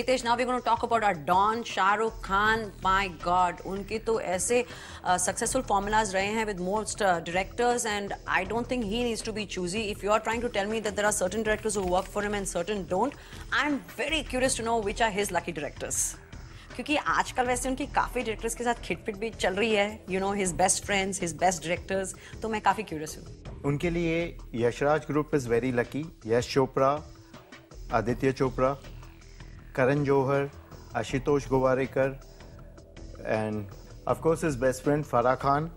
Hitesh, now we're going to talk about our Don, Shahrukh Khan. My God, उनके तो ऐसे successful formulas रहे हैं with most directors, and I don't think he needs to be choosy. If you are trying to tell me that there are certain directors who work for him and certain don't, I'm very curious to know which are his lucky directors. क्योंकि आजकल वैसे उनकी काफ़ी directors के साथ खिटपिट भी चल रही है, you know, his best friends, his best directors, तो मैं काफ़ी क्यूरियस हूँ. उनके लिए Yash Raj group is very lucky. Yash Chopra, Aditya Chopra, Karan Johar, Ashutosh Gowariker, and of course his best friend Farah Khan,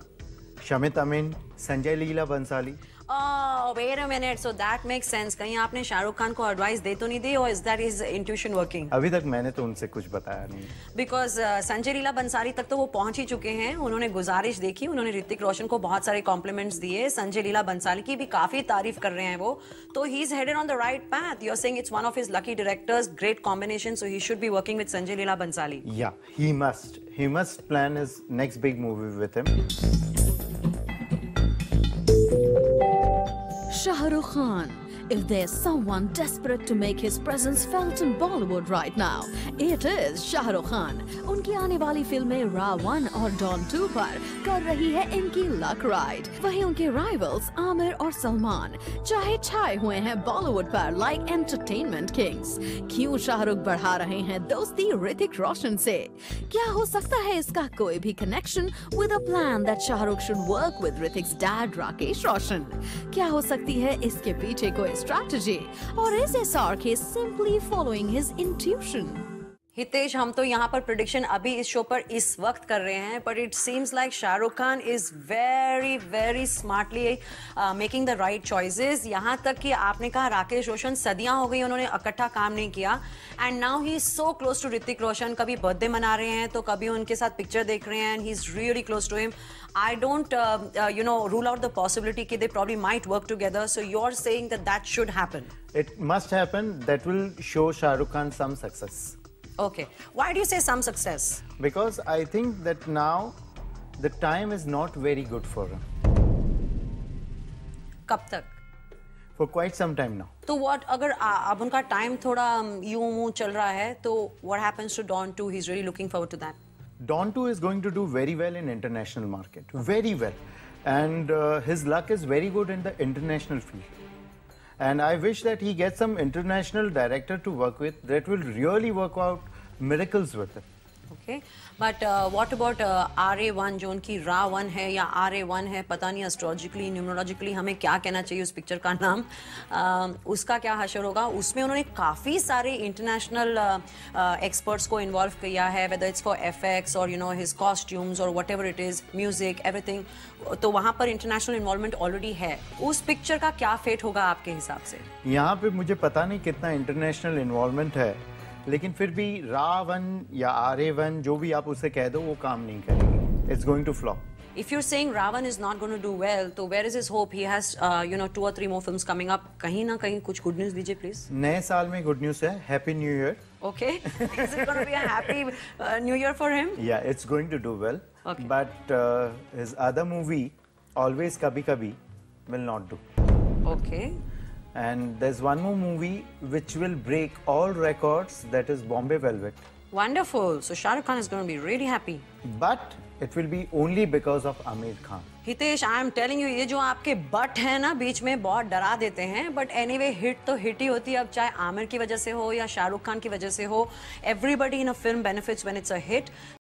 Shamit Amin, Sanjay Leela Bhansali. Oh, wait a minute. So that makes sense. कहीं आपने शाहरुख खान को advice दे तो नहीं दी, or is that his intuition working? अभी तक मैंने तो उनसे कुछ बताया नहीं. Because संजय लीला बंसाली तक तो वो पहुंच ही चुके हैं. उन्होंने गुजारिश देखी, उन्होंने ऋतिक रोशन को बहुत सारे कॉम्प्लीमेंट्स दिए. संजय लीला बंसाली की भी काफी तारीफ कर रहे हैं वो. तो he is headed on the right path. You're saying it's one of his lucky directors, great combination. So he should be working with Sanjay Leela Bhansali. Yeah, he must. He must plan his next big movie with him. Shah Rukh Khan. If there's someone desperate to make his presence felt in Bollywood right now, it is Shah Rukh Khan. उनकी आने वाली फिल्में Ra.1 और Don 2 पर कर रही है इनकी लक राइड. वहीं उनके राइवल्स आमिर और सलमान चाहे छाए हुए हैं बॉलीवुड पर लाइक एंटरटेनमेंट किंग्स. क्यों शाहरुख बढ़ा रहे हैं दोस्ती ऋतिक रोशन से? क्या हो सकता है इसका कोई भी connection with a plan that Shahrukh should work with Hrithik's dad Rakesh Roshan? क्या हो सकती है इसके पीछे कोई strategy, or is SRK simply following his intuition? Hitesh, हम तो यहाँ पर प्रेडिक्शन अभी इस शो पर इस वक्त कर रहे हैं, but it seems like Shahrukh Khan is very very smartly making the right choices. यहाँ तक कि आपने कहा राकेश रोशन, सदियाँ हो गई उन्होंने इकट्ठा काम नहीं किया, and now he is so close to Hrithik Roshan. कभी बर्थडे मना रहे हैं तो कभी उनके साथ पिक्चर देख रहे हैं, and he is really close to him. I don't rule out the possibility that they probably might work together. So you're saying that that should happen? It must happen. That will show Shah Rukh Khan some success. Okay. Why do you say some success? Because I think that now the time is not very good for him. कब तक? For quite some time now. तो what अगर अब उनका time थोड़ा यूं चल रहा है, तो what happens to Don 2? He's really looking forward to that. Don 2 is going to do very well in international market, very well, and his luck is very good in the international field. And I wish that he gets some international director to work with that will really work out miracles with him. Okay, but what about RA1 जो उनकी Ra.1 है या RA1 है, पता नहीं astrologically numerologically हमें क्या कहना चाहिए उस पिक्चर का नाम, उसका क्या हशर होगा? उसमें उन्होंने काफ़ी सारे इंटरनेशनल एक्सपर्ट्स को इन्वॉल्व किया है, वेदर इट्स फॉर एफेक्ट्स और हिज कॉस्ट्यूम्स और what ever it is, music, everything. तो वहाँ पर इंटरनेशनल इन्वॉल्वमेंट ऑलरेडी है. उस पिक्चर का क्या फेट होगा आपके हिसाब से? यहाँ पे मुझे पता नहीं कितना इंटरनेशनल इन्वॉल्वमेंट है, लेकिन फिर भी Ra.1 या RA1 जो भी आप उसे कह दो वो काम नहीं करेगी. It's going to flop. If you're saying Ra.1 is not going to do well, तो where is his hope? He has 2 or 3 more films coming up. कहीं ना कहीं कुछ good news दीजिए please. नए साल में good news है. Happy New Year. Okay. Is it going to be a happy New Year for him? Yeah, it's going to do well. Okay. But his other movie, Always Kabhi Kabhi, will not do. Okay. And there's one more movie which will break all records, that is Bombay Velvet. Wonderful. So Shah Rukh Khan is going to be really happy. But it will be only because of Aamir Khan. Hitesh, I am telling you, ये जो आपके but है ना बीच में बहुत डरा देते हैं, बट एनीवे हिट तो हिट ही होती है. अब चाहे आमिर की वजह से हो या शाहरुख खान की वजह से हो, everybody in a film benefits when it's a hit.